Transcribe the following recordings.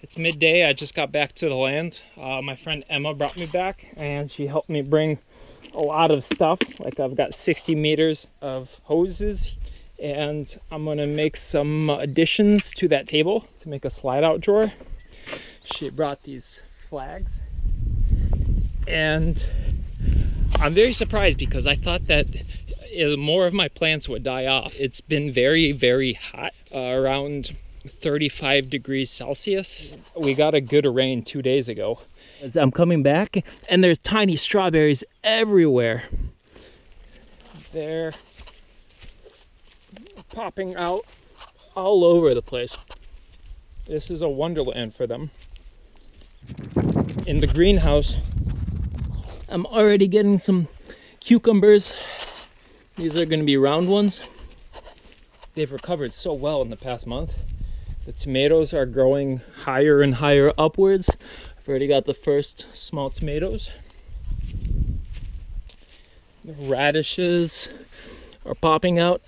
It's midday. I just got back to the land. My friend Emma brought me back and she helped me bring a lot of stuff. Like I've got 60 meters of hoses and I'm gonna make some additions to that table to make a slide out drawer. She brought these flags and I'm very surprised because I thought that more of my plants would die off. It's been very, very hot, around 35 degrees Celsius. We got a good rain 2 days ago. As I'm coming back, and there's tiny strawberries everywhere. They're popping out all over the place. This is a wonderland for them. In the greenhouse, I'm already getting some cucumbers. These are going to be round ones. They've recovered so well in the past month. The tomatoes are growing higher and higher upwards. I've already got the first small tomatoes. The radishes are popping out.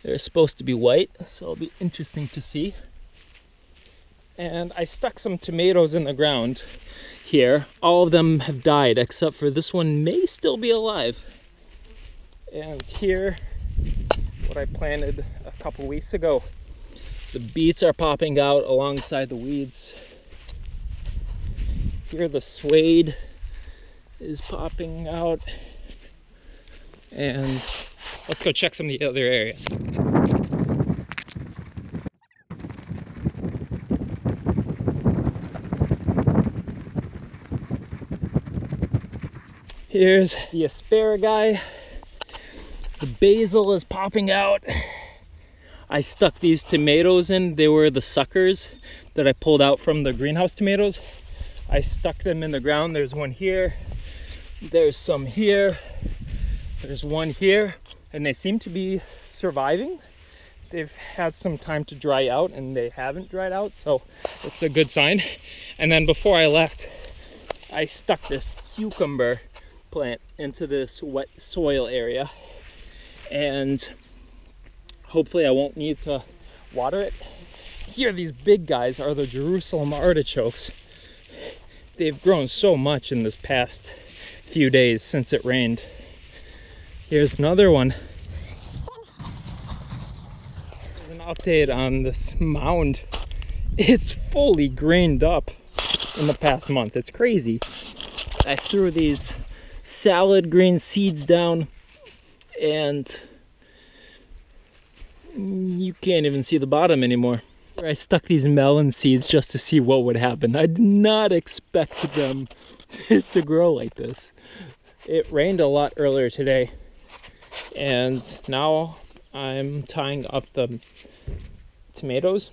They're supposed to be white, so it'll be interesting to see. And I stuck some tomatoes in the ground here. All of them have died, except for this one may still be alive. And here, what I planted a couple weeks ago. The beets are popping out alongside the weeds. Here the swede is popping out. And let's go check some of the other areas. Here's the asparagus. The basil is popping out. I stuck these tomatoes in. They were the suckers that I pulled out from the greenhouse tomatoes. I stuck them in the ground. There's one here. There's some here. There's one here. And they seem to be surviving. They've had some time to dry out and they haven't dried out, so it's a good sign. And then before I left, I stuck this cucumber plant into this wet soil area. And hopefully I won't need to water it. Here, these big guys are the Jerusalem artichokes. They've grown so much in this past few days since it rained. Here's another one. There's an update on this mound. It's fully grained up in the past month. It's crazy. I threw these salad green seeds down and you can't even see the bottom anymore. I stuck these melon seeds just to see what would happen. I did not expect them to grow like this. It rained a lot earlier today, and now I'm tying up the tomatoes.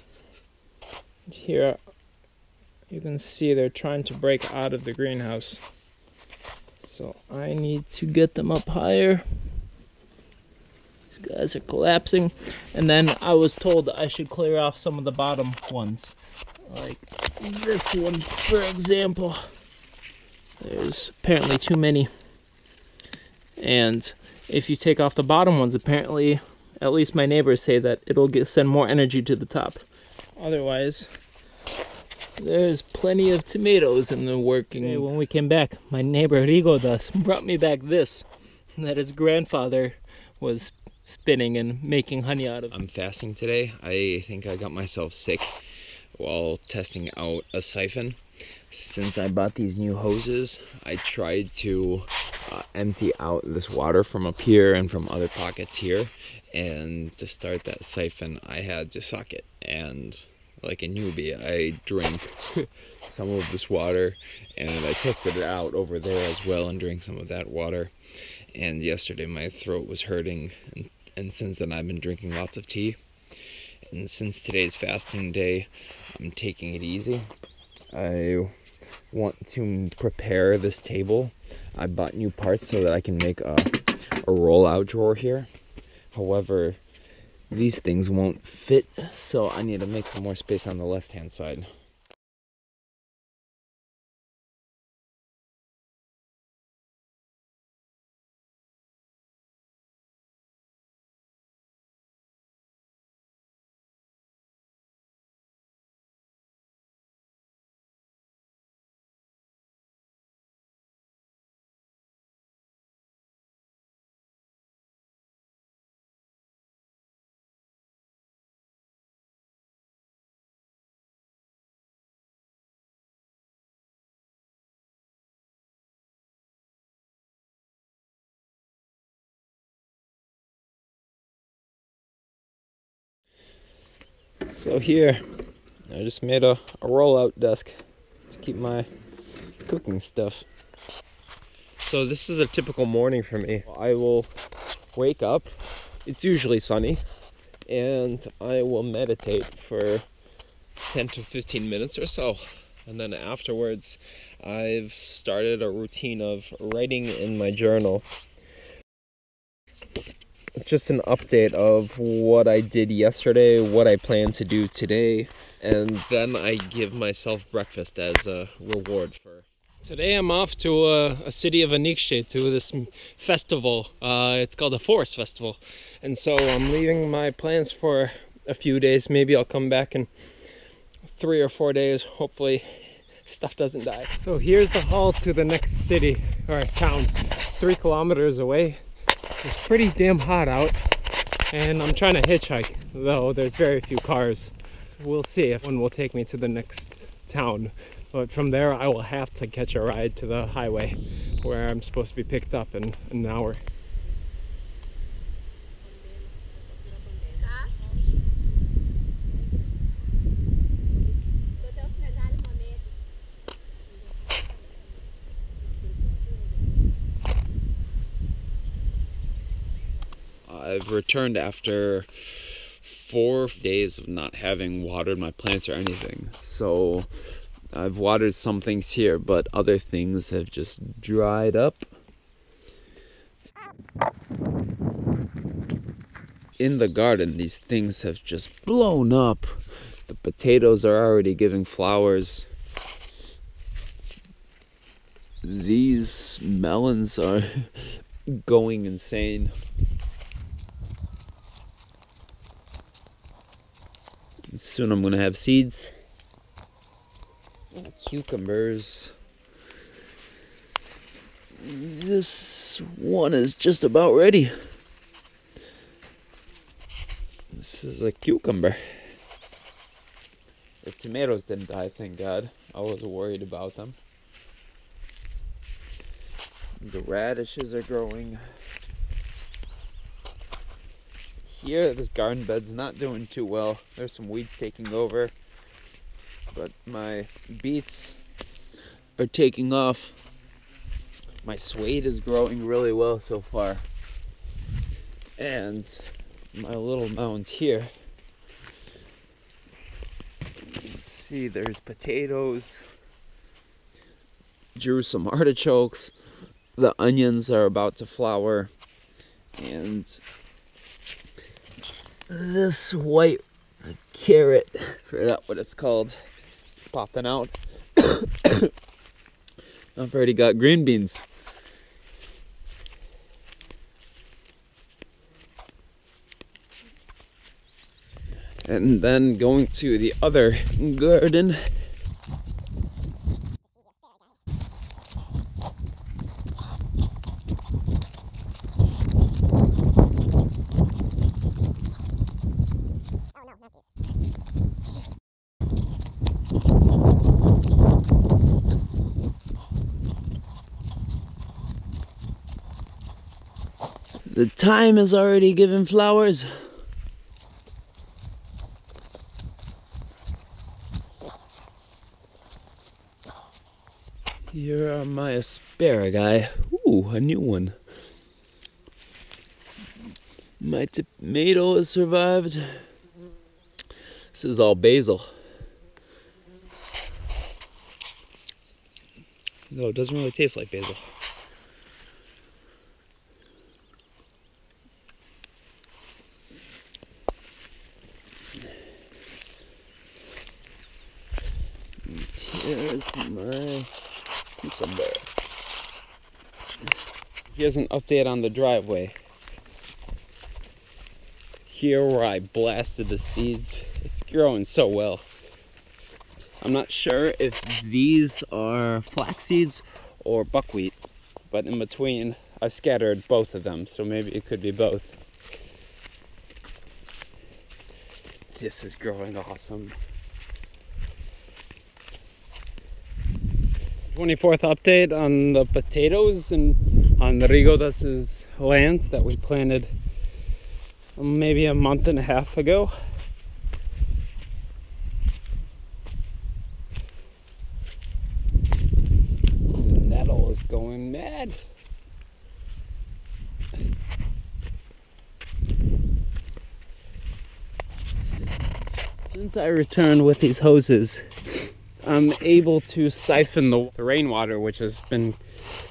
Here you can see they're trying to break out of the greenhouse. So I need to get them up higher. These guys are collapsing. And then I was told that I should clear off some of the bottom ones. Like this one, for example. There's apparently too many. And if you take off the bottom ones, apparently, at least my neighbors say that it'll send more energy to the top. Otherwise, there's plenty of tomatoes in the working. Hey, when we came back, my neighbor Rigodas brought me back this that his grandfather was spinning and making honey out of. I'm fasting today. I think I got myself sick while testing out a siphon. Since I bought these new hoses, I tried to empty out this water from up here and from other pockets here. And to start that siphon, I had to suck it. And like a newbie, I drank some of this water and I tested it out over there as well and drank some of that water. And yesterday my throat was hurting, and since then I've been drinking lots of tea. And since today's fasting day, I'm taking it easy. I want to prepare this table. I bought new parts so that I can make a roll-out drawer here. However, these things won't fit, so I need to make some more space on the left-hand side. So here, I just made a roll-out desk to keep my cooking stuff. So this is a typical morning for me. I will wake up, it's usually sunny, and I will meditate for 10 to 15 minutes or so. And then afterwards, I've started a routine of writing in my journal. Just an update of what I did yesterday, what I plan to do today, and then I give myself breakfast as a reward for. Today I'm off to a city of Anikshte to this festival. It's called a forest festival. And so I'm leaving my plans for a few days. Maybe I'll come back in 3 or 4 days. Hopefully stuff doesn't die. So here's the haul to the next city or town. It's 3 kilometers away. It's pretty damn hot out. And I'm trying to hitchhike, though there's very few cars. So we'll see if one will take me to the next town. But from there, I will have to catch a ride to the highway where I'm supposed to be picked up in an hour. I've returned after 4 days of not having watered my plants or anything. So I've watered some things here, but other things have just dried up. In the garden, these things have just blown up. The potatoes are already giving flowers. These melons are going insane. Soon I'm gonna have seeds. Cucumbers. This one is just about ready. This is a cucumber. The tomatoes didn't die, thank God. I was worried about them. The radishes are growing. Here, this garden bed's not doing too well. There's some weeds taking over. But my beets are taking off. My swede is growing really well so far. And my little mounds here. You can see there's potatoes. Drew some artichokes. The onions are about to flower. And this white carrot, I forgot what it's called, popping out. I've already got green beans. And then going to the other garden. The thyme is already giving flowers. Here are my asparagus. Ooh, a new one. My tomato has survived. This is all basil. No, it doesn't really taste like basil. Here's my cucumber. Here's an update on the driveway. Here where I blasted the seeds, it's growing so well. I'm not sure if these are flax seeds or buckwheat, but in between I've scattered both of them, so maybe it could be both. This is growing awesome. 24th update on the potatoes and on Rigodas' land that we planted maybe a month and a half ago. going mad. Since I returned with these hoses, I'm able to siphon the rainwater which has been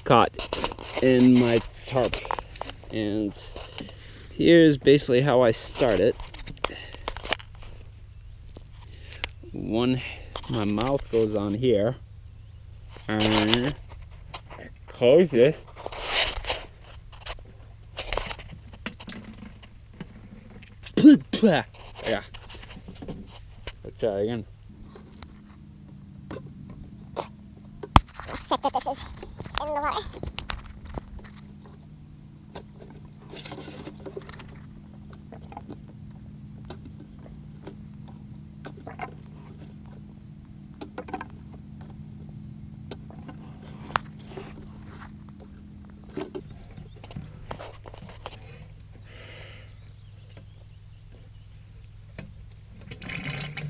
caught in my tarp. And here's basically how I start it. My mouth goes on here, and I close it. Yeah. Let's try again. Check that this is in the water.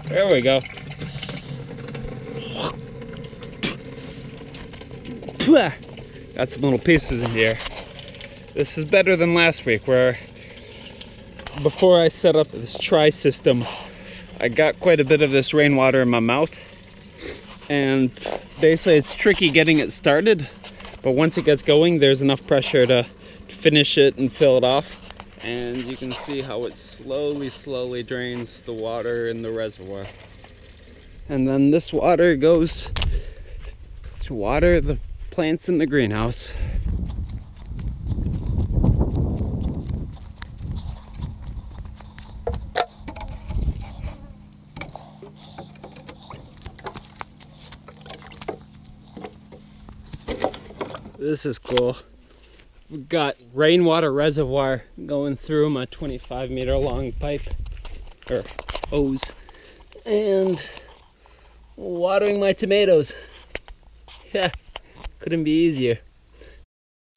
There we go. Got some little pieces in here. This is better than last week, where before I set up this try system, I got quite a bit of this rainwater in my mouth. And basically it's tricky getting it started, but once it gets going, there's enough pressure to finish it and fill it off. And you can see how it slowly drains the water in the reservoir. And then this water goes to water the plants in the greenhouse. This is cool. We've got rainwater reservoir going through my 25-meter long pipe, or hose, and watering my tomatoes. Yeah, couldn't be easier.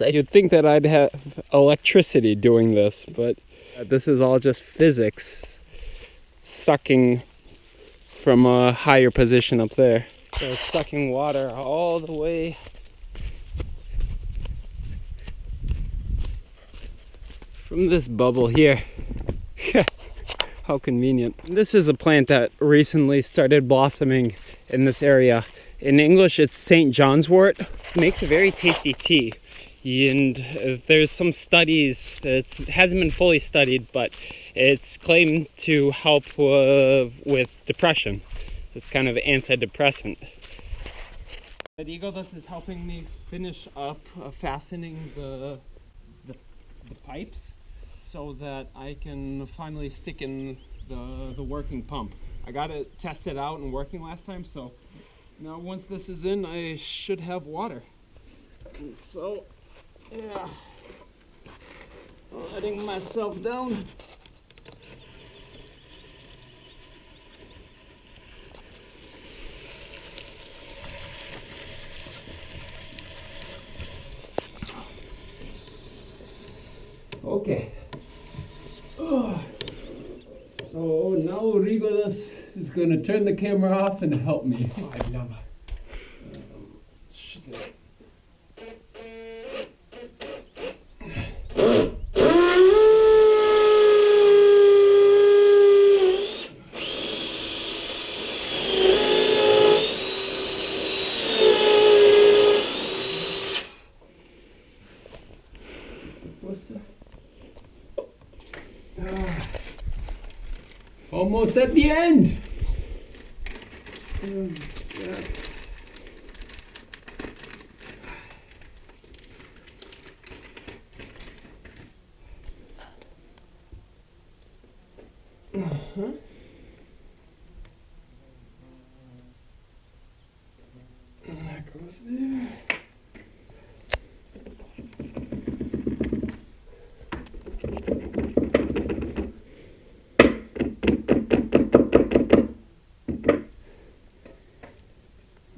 You'd think that I'd have electricity doing this, but this is all just physics sucking from a higher position up there. So it's sucking water all the way from this bubble here. How convenient. This is a plant that recently started blossoming in this area. In English, it's St. Johnswort. It makes a very tasty tea. And there's some studies, it hasn't been fully studied, but it's claimed to help with depression. It's kind of antidepressant. But this is helping me finish up fastening the pipes, so that I can finally stick in the working pump. I got it tested out and working last time, so now once this is in, I should have water. And so, yeah, letting myself down. Okay. So now Rigolas is going to turn the camera off and help me. Almost at the end. Yeah. That goes there.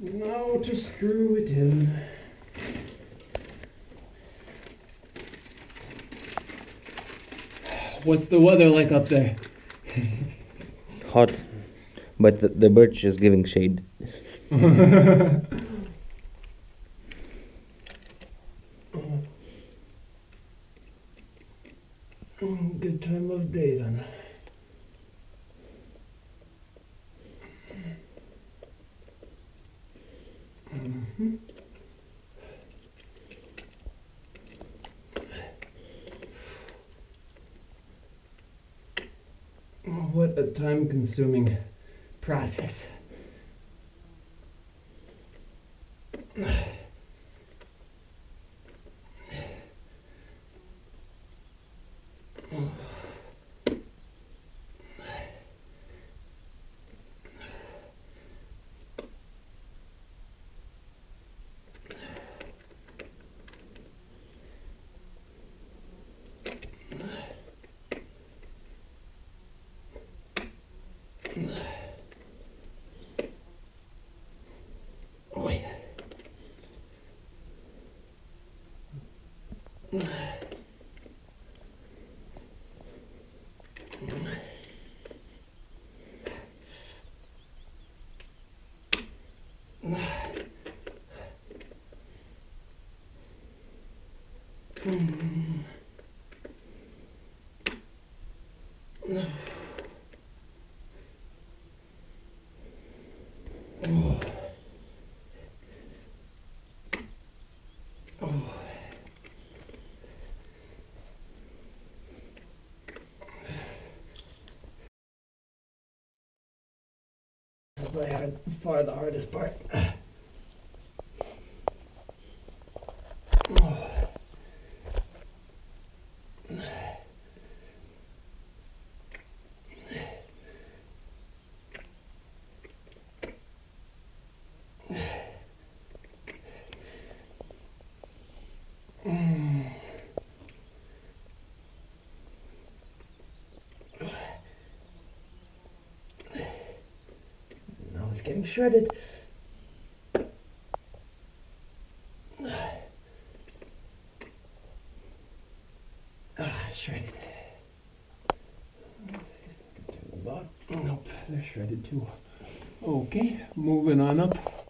Now to screw it in. What's the weather like up there? Hot, but the birch is giving shade. Good time of day then. Oh, what a time-consuming process. By far the hardest part. Now it's getting shredded. Shredded. Let's see if I can do the bottom. Nope, they're shredded too. Okay, moving on up.